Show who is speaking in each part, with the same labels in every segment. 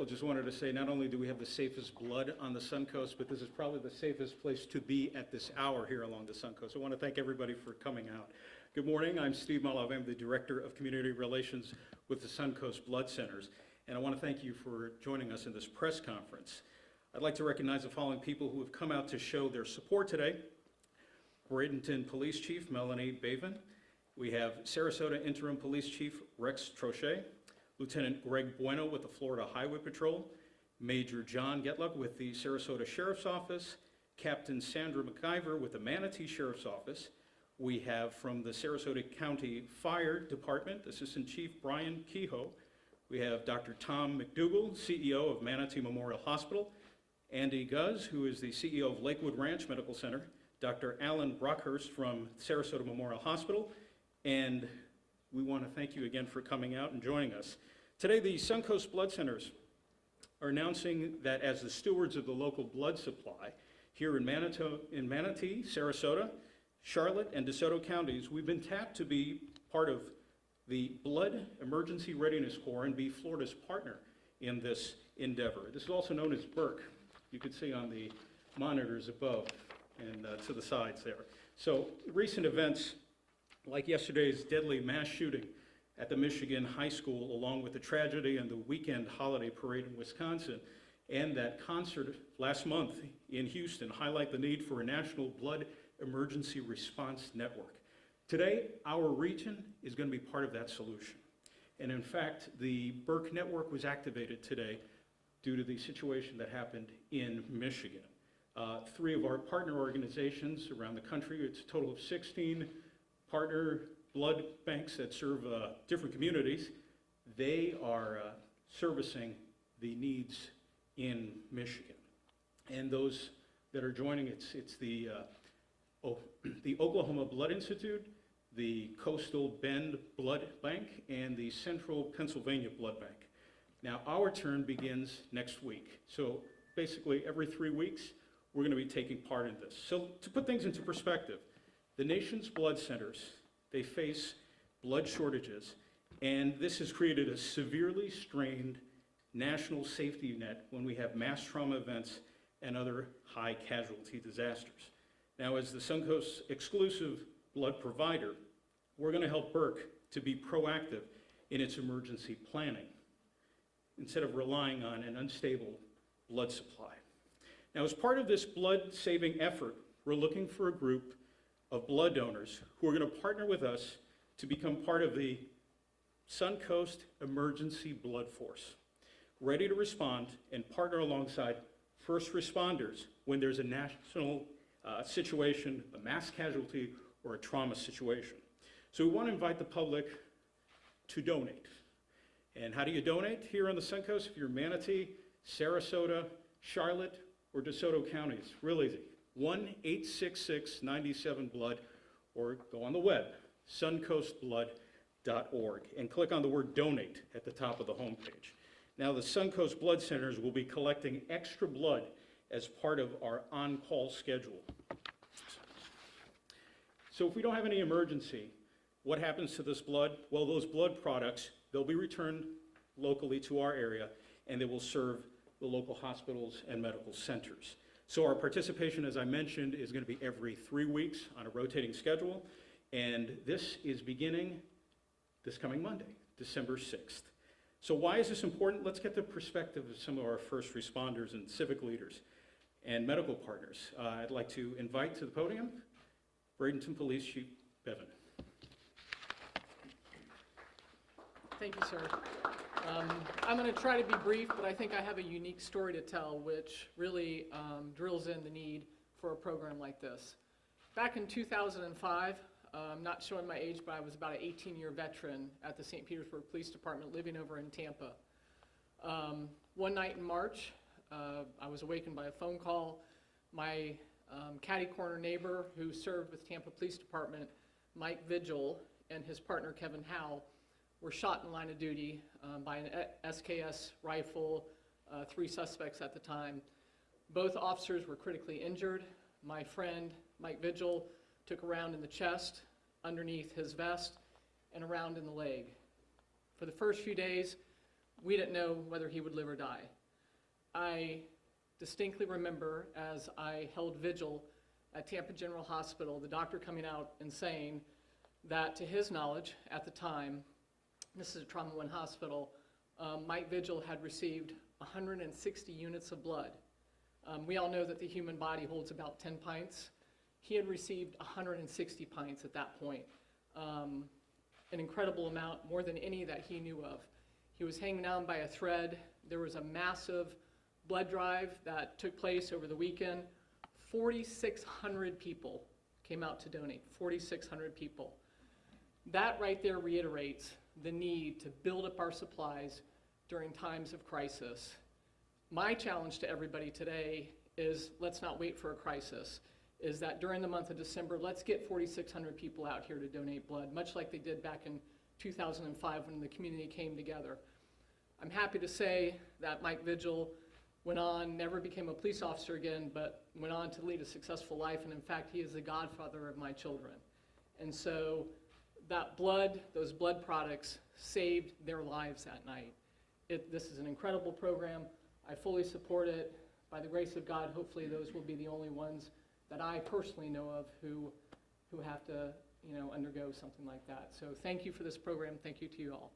Speaker 1: Well, just wanted to say, not only do we have the safest blood on the SunCoast, but this is probably the safest place to be at this hour here along the SunCoast. I want to thank everybody for coming out. Good morning, I'm Steve Mullove. I'm the Director of Community Relations with the SunCoast Blood Centers, and I want to thank you for joining us in this press conference. I'd like to recognize the following people who have come out to show their support today. Bradenton Police Chief Melanie Bavin. We have Sarasota Interim Police Chief Rex Trochet. Lieutenant Greg Bueno with the Florida Highway Patrol, Major John Getluck with the Sarasota Sheriff's Office, Captain Sandra McIver with the Manatee Sheriff's Office. We have from the Sarasota County Fire Department, Assistant Chief Brian Kehoe. We have Dr. Tom McDougall, CEO of Manatee Memorial Hospital, Andy Guz, who is the CEO of Lakewood Ranch Medical Center, Dr. Alan Brockhurst from Sarasota Memorial Hospital, and we want to thank you again for coming out and joining us. Today, the SunCoast Blood Centers are announcing that as the stewards of the local blood supply here in Manatee, Sarasota, Charlotte, and DeSoto counties, we've been tapped to be part of the Blood Emergency Readiness Corps and be Florida's partner in this endeavor. This is also known as BERC. You can see on the monitors above and to the sides there. So recent events like yesterday's deadly mass shooting at the Michigan High School, along with the tragedy and the weekend holiday parade in Wisconsin, and that concert last month in Houston highlight the need for a national blood emergency response network. Today, our region is going to be part of that solution. And in fact, the BURKE network was activated today due to the situation that happened in Michigan. 3 of our partner organizations around the country, it's a total of 16 partner blood banks that serve different communities. They are servicing the needs in Michigan. And those that are joining, it's the Oklahoma Blood Institute, the Coastal Bend Blood Bank, and the Central Pennsylvania Blood Bank. Now, our turn begins next week. So basically, every 3 weeks, we're going to be taking part in this. So to put things into perspective, the nation's blood centers, they face blood shortages, and this has created a severely strained national safety net when we have mass trauma events and other high casualty disasters. Now, as the SunCoast exclusive blood provider, we're going to help BERC to be proactive in its emergency planning instead of relying on an unstable blood supply. Now, as part of this blood-saving effort, we're looking for a group of blood donors who are going to partner with us to become part of the SunCoast Emergency Blood Force, ready to respond and partner alongside first responders when there's a national situation, a mass casualty, or a trauma situation. So we want to invite the public to donate. And how do you donate here on the SunCoast? If you're Manatee, Sarasota, Charlotte, or DeSoto counties, real easy. 1-866-97-BLOOD, or go on the web, suncoastblood.org, and click on the word donate at the top of the homepage. Now, the SunCoast Blood Centers will be collecting extra blood as part of our on-call schedule. So if we don't have any emergency, what happens to this blood? Well, those blood products, they'll be returned locally to our area, and they will serve the local hospitals and medical centers. So our participation, as I mentioned, is going to be every 3 weeks on a rotating schedule, and this is beginning this coming Monday, December 6th. So why is this important? Let's get the perspective of some of our first responders and civic leaders and medical partners. I'd like to invite to the podium Bradenton Police Chief Bevan.
Speaker 2: Thank you, sir. I'm going to try to be brief, but I think I have a unique story to tell which really drills in the need for a program like this. Back in 2005, I'm not showing my age, but I was about an 18-year veteran at the St. Petersburg Police Department living over in Tampa. One night in March, I was awakened by a phone call. My catty corner neighbor who served with Tampa Police Department, Mike Vigil, and his partner Kevin Howe were shot in line of duty by an SKS rifle, 3 suspects at the time. Both officers were critically injured. My friend, Mike Vigil, took a round in the chest, underneath his vest, and a round in the leg. For the first few days, we didn't know whether he would live or die. I distinctly remember as I held vigil at Tampa General Hospital, the doctor coming out and saying that to his knowledge at the time, this is a Trauma 1 hospital, Mike Vigil had received 160 units of blood. We all know that the human body holds about 10 pints. He had received 160 pints at that point. An incredible amount, more than any that he knew of. He was hanging down by a thread. There was a massive blood drive that took place over the weekend. 4,600 people came out to donate, 4,600 people. That right there reiterates the need to build up our supplies during times of crisis. My challenge to everybody today is let's not wait for a crisis, is that during the month of December, let's get 4,600 people out here to donate blood, much like they did back in 2005 when the community came together. I'm happy to say that Mike Vigil went on, never became a police officer again, but went on to lead a successful life, and in fact, he is the godfather of my children. And so that blood, those blood products, saved their lives that night. This is an incredible program. I fully support it. By the grace of God, hopefully those will be the only ones that I personally know of who have to, undergo something like that. So thank you for this program. Thank you to you all.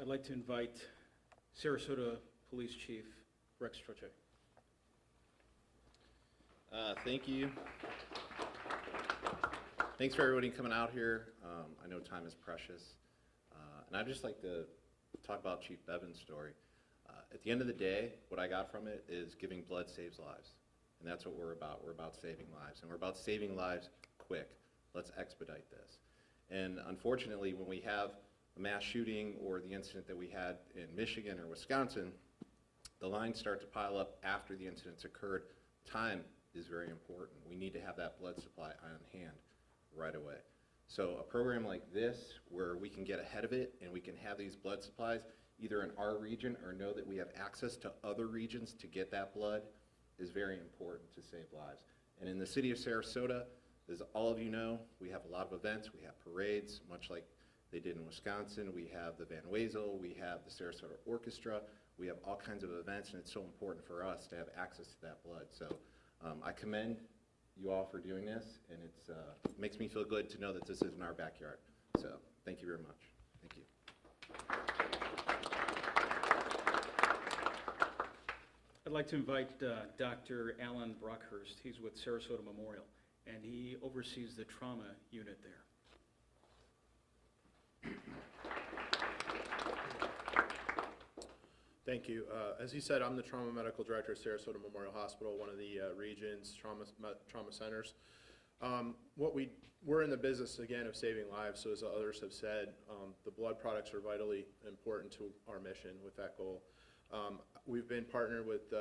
Speaker 1: I'd like to invite Sarasota Police Chief Rex Troche.
Speaker 3: Thank you. Thanks for everybody coming out here. I know time is precious. And I'd just like to talk about Chief Bevan's story. At the end of the day, what I got from it is giving blood saves lives. And that's what we're about. We're about saving lives. And we're about saving lives quick. Let's expedite this. And unfortunately, when we have a mass shooting or the incident that we had in Michigan or Wisconsin, the lines start to pile up after the incidents occurred. Time is very important. We need to have that blood supply on hand right away. So a program like this, where we can get ahead of it and we can have these blood supplies either in our region or know that we have access to other regions to get that blood, is very important to save lives. And in the city of Sarasota, as all of you know, we have a lot of events. We have parades, much like they did in Wisconsin. We have the Van Wezel, we have the Sarasota Orchestra. We have all kinds of events, and it's so important for us to have access to that blood. So I commend you all for doing this, and it makes me feel good to know that this is in our backyard. So thank you very much. Thank you.
Speaker 1: I'd like to invite Dr. Alan Brockhurst. He's with Sarasota Memorial, and he oversees the trauma unit there.
Speaker 4: Thank you. As he said, I'm the Trauma Medical Director at Sarasota Memorial Hospital, one of the region's trauma centers. We're in the business, again, of saving lives, so as others have said, the blood products are vitally important to our mission with that goal. We've been partnered with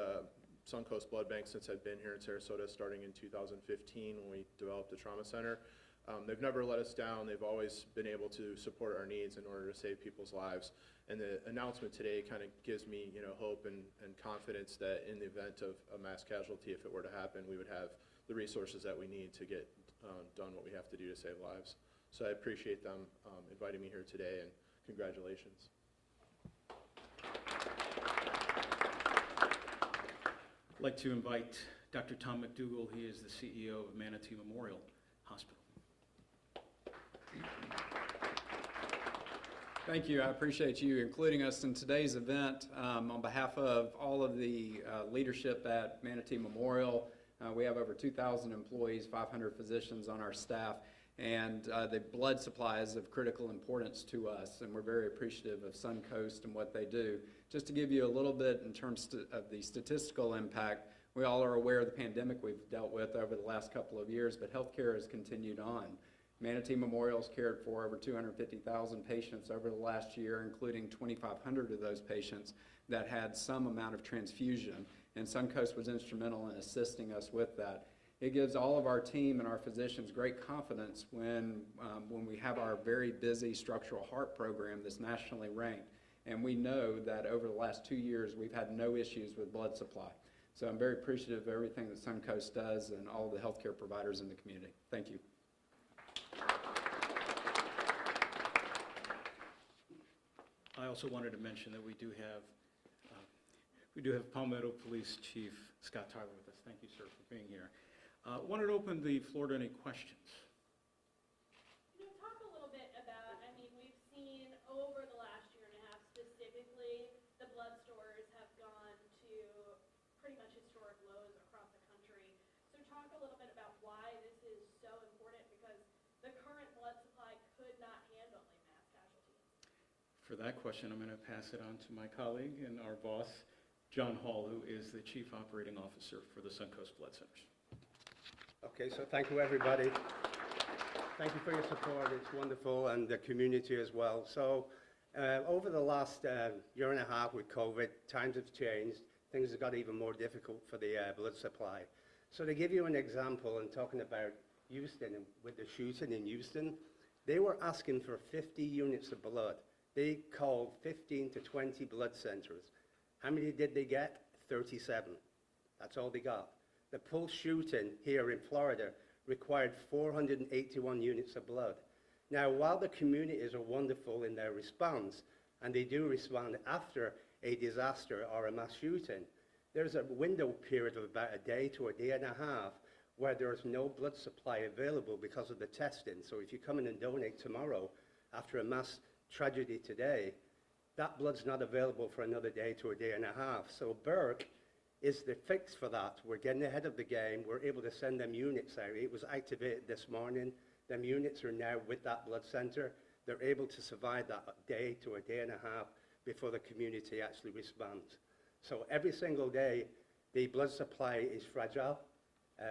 Speaker 4: SunCoast Blood Bank since I've been here in Sarasota, starting in 2015 when we developed the trauma center. They've never let us down. They've always been able to support our needs in order to save people's lives. And the announcement today kind of gives me, hope and confidence that in the event of a mass casualty, if it were to happen, we would have the resources that we need to get done what we have to do to save lives. So I appreciate them inviting me here today, and congratulations.
Speaker 1: I'd like to invite Dr. Tom McDougall. He is the CEO of Manatee Memorial Hospital.
Speaker 5: Thank you. I appreciate you including us in today's event. On behalf of all of the leadership at Manatee Memorial, we have over 2,000 employees, 500 physicians on our staff, and the blood supply is of critical importance to us, and we're very appreciative of SunCoast and what they do. Just to give you a little bit in terms of the statistical impact, we all are aware of the pandemic we've dealt with over the last couple of years, but healthcare has continued on. Manatee Memorial's cared for over 250,000 patients over the last year, including 2,500 of those patients that had some amount of transfusion, and SunCoast was instrumental in assisting us with that. It gives all of our team and our physicians great confidence when we have our very busy structural heart program that's nationally ranked, and we know that over the last 2 years we've had no issues with blood supply. So I'm very appreciative of everything that SunCoast does and all the healthcare providers in the community. Thank you.
Speaker 1: also wanted to mention that we do have Palmetto Police Chief Scott Tyler with us. Thank you, sir, for being here. Wanted to open the floor to any questions.
Speaker 6: Talk a little bit about, we've seen over the last year and a half specifically, the blood stores have gone to pretty much historic lows across the country. So talk a little bit about why this is so important, because the current blood supply could not handle a mass casualty.
Speaker 1: For that question, I'm going to pass it on to my colleague and our boss, John Hall, who is the Chief Operating Officer for the SunCoast Blood Centers.
Speaker 7: Okay, so thank you, everybody. Thank you for your support. It's wonderful, and the community as well. So over the last year and a half with COVID, times have changed. Things have got even more difficult for the blood supply. So to give you an example, and talking about Houston, and with the shooting in Houston, they were asking for 50 units of blood. They called 15 to 20 blood centers. How many did they get? 37. That's all they got. The Pulse shooting here in Florida required 481 units of blood. Now, while the communities are wonderful in their response, and they do respond after a disaster or a mass shooting, there's a window period of about a day to a day and a half where there's no blood supply available because of the testing. So if you come in and donate tomorrow after a mass tragedy today, that blood's not available for another day to a day and a half. So BERC is the fix for that. We're getting ahead of the game. We're able to send them units out. It was activated this morning. Them units are now with that blood center. They're able to survive that day to a day and a half before the community actually responds. So every single day, the blood supply is fragile,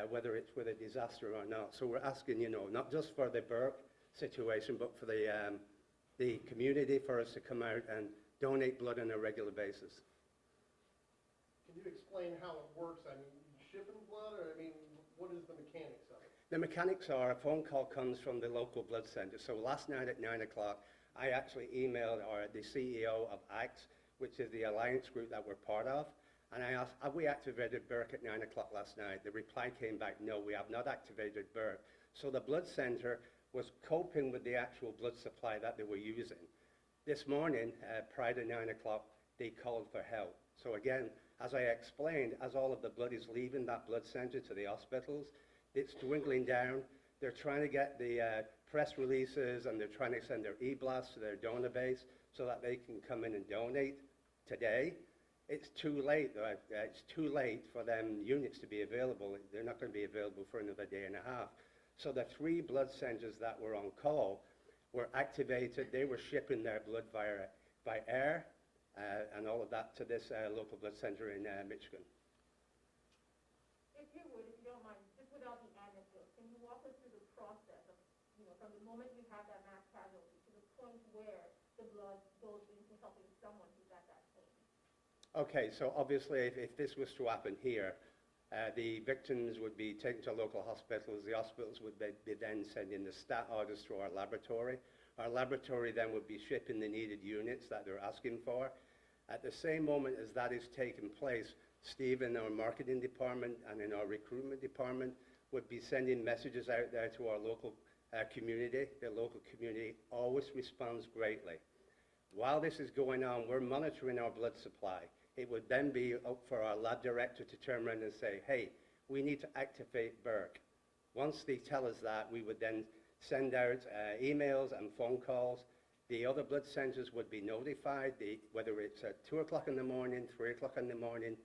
Speaker 7: whether it's with a disaster or not. So we're asking, not just for the BURKE situation, but for the community, for us to come out and donate blood on a regular basis.
Speaker 8: Can you explain how it works? Shipping blood, or what is the mechanics of it?
Speaker 7: The mechanics are a phone call comes from the local blood center. So last night at 9 o'clock, I actually emailed the CEO of ACTS, which is the alliance group that we're part of, and I asked, have we activated BERC at 9 o'clock last night? The reply came back, no, we have not activated BERC. So the blood center was coping with the actual blood supply that they were using. This morning, prior to 9 o'clock, they called for help. So again, as I explained, as all of the blood is leaving that blood center to the hospitals, it's dwindling down. They're trying to get the press releases, and they're trying to send their e-blasts to their donor base so that they can come in and donate today. It's too late. It's too late for them units to be available. They're not going to be available for another day and a half. So the 3 blood centers that were on call were activated. They were shipping their blood by air and all of that to this local blood center in Michigan.
Speaker 9: If you would, if you don't mind, just without the anecdote, can you walk us through the process of, from the moment you have that mass casualty to the point where the blood goes into helping someone who's at that point?
Speaker 7: Okay, so obviously if this was to happen here, the victims would be taken to local hospitals. The hospitals would be then sending the stat orders to our laboratory. Our laboratory then would be shipping the needed units that they're asking for. At the same moment as that is taking place, Steve in our marketing department and in our recruitment department would be sending messages out there to our local community. The local community always responds greatly. While this is going on, we're monitoring our blood supply. It would then be up for our lab director to turn around and say, hey, we need to activate BERC. Once they tell us that, we would then send out emails and phone calls. The other blood centers would be notified, whether it's at 2 o'clock in the morning, 3 o'clock in the morning,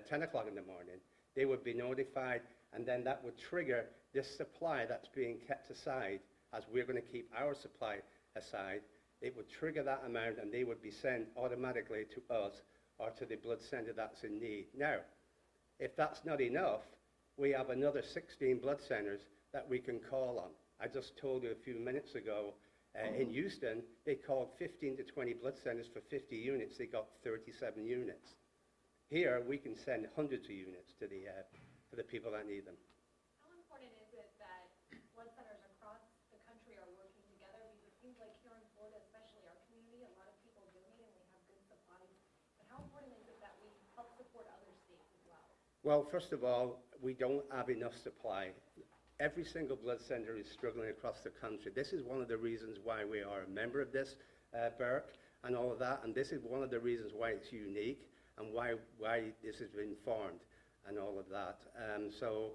Speaker 7: 10 o'clock in the morning. They would be notified, and then that would trigger this supply that's being kept aside, as we're going to keep our supply aside. It would trigger that amount, and they would be sent automatically to us or to the blood center that's in need. Now, if that's not enough, we have another 16 blood centers that we can call on. I just told you a few minutes ago, in Houston, they called 15 to 20 blood centers for 50 units. They got 37 units. Here, we can send hundreds of units to the people that need them.
Speaker 6: How important is it that blood centers across the country are working together? Because it seems like here in Florida, especially our community, a lot of people donate and we have good supplies. But how important is it that we help support other states as well?
Speaker 7: Well, first of all, we don't have enough supply. Every single blood center is struggling across the country. This is one of the reasons why we are a member of this BERC. and all of that. And this is one of the reasons why it's unique and why this has been formed and all of that. So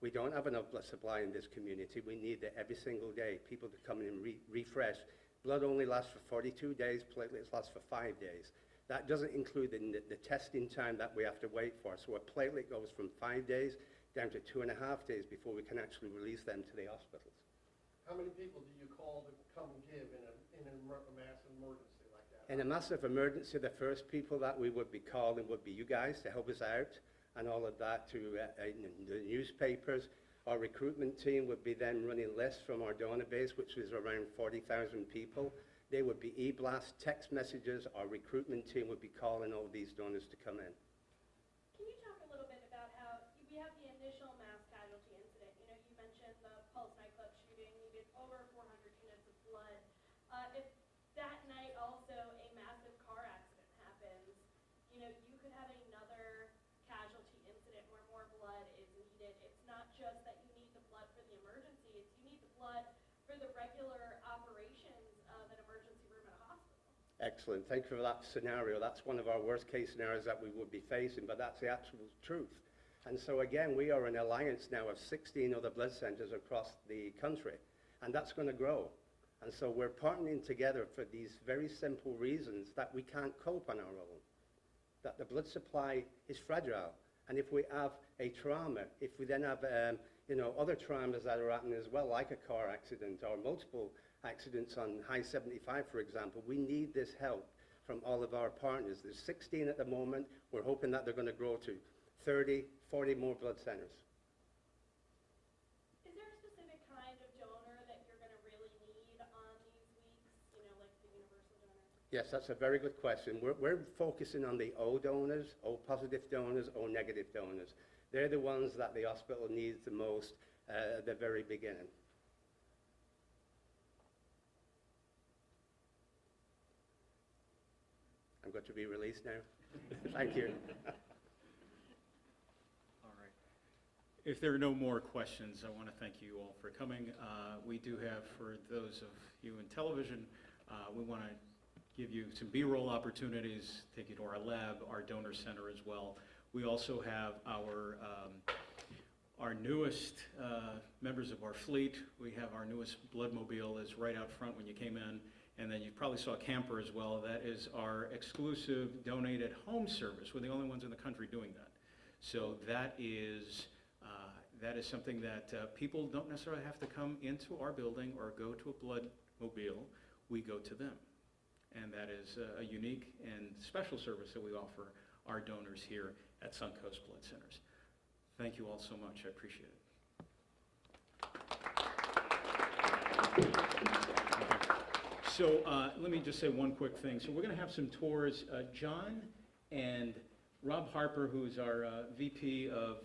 Speaker 7: we don't have enough blood supply in this community. We need it every single day. People to come in and refresh. Blood only lasts for 42 days. Platelets last for 5 days. That doesn't include the testing time that we have to wait for. So a platelet goes from 5 days down to 2.5 days before we can actually release them to the hospitals.
Speaker 8: How many people do you call to come and give in a massive emergency like that?
Speaker 7: In a massive emergency, the first people that we would be calling would be you guys to help us out and all of that, to the newspapers. Our recruitment team would be then running lists from our donor base, which is around 40,000 people. They would be e-blast, text messages. Our recruitment team would be calling all these donors to come in.
Speaker 6: Can you talk a little bit about how we have the initial mass casualty incident? You know, you mentioned the Pulse nightclub shooting, needed over 400 units of blood. If that night also a massive car accident happens, you know, you could have another casualty incident where more blood is needed. It's not just that you need the blood for the emergency, it's you need the blood for the regular operations of an emergency room at a hospital.
Speaker 7: Excellent. Thank you for that scenario. That's one of our worst case scenarios that we would be facing, but that's the actual truth. And so again, we are an alliance now of 16 other blood centers across the country, and that's going to grow. And so we're partnering together for these very simple reasons that we can't cope on our own, that the blood supply is fragile. And if we have a trauma, if we then have other traumas that are happening as well, like a car accident or multiple accidents on I-75, for example, we need this help from all of our partners. There's 16 at the moment. We're hoping that they're going to grow to 30, 40 more blood centers.
Speaker 6: Is there a specific kind of donor that you're going to really need on these weeks, you know, like the universal donor?
Speaker 7: Yes, that's a very good question. We're focusing on the O donors, O positive donors, O negative donors. They're the ones that the hospital needs the most at the very beginning. I'm going to be released now. Thank you.
Speaker 1: All right. If there are no more questions, I want to thank you all for coming. We do have, for those of you in television, we want to give you some B-roll opportunities, take you to our lab, our donor center as well. We also have our newest members of our fleet. We have our newest bloodmobile is right out front when you came in. And then you probably saw a camper as well. That is our exclusive donated home service. We're the only ones in the country doing that. So that is something that people don't necessarily have to come into our building or go to a bloodmobile. We go to them. And that is a unique and special service that we offer our donors here at SunCoast Blood Centers. Thank you all so much. I appreciate it. So let me just say one quick thing. So we're going to have some tours. John and Rob Harper, who's our VP of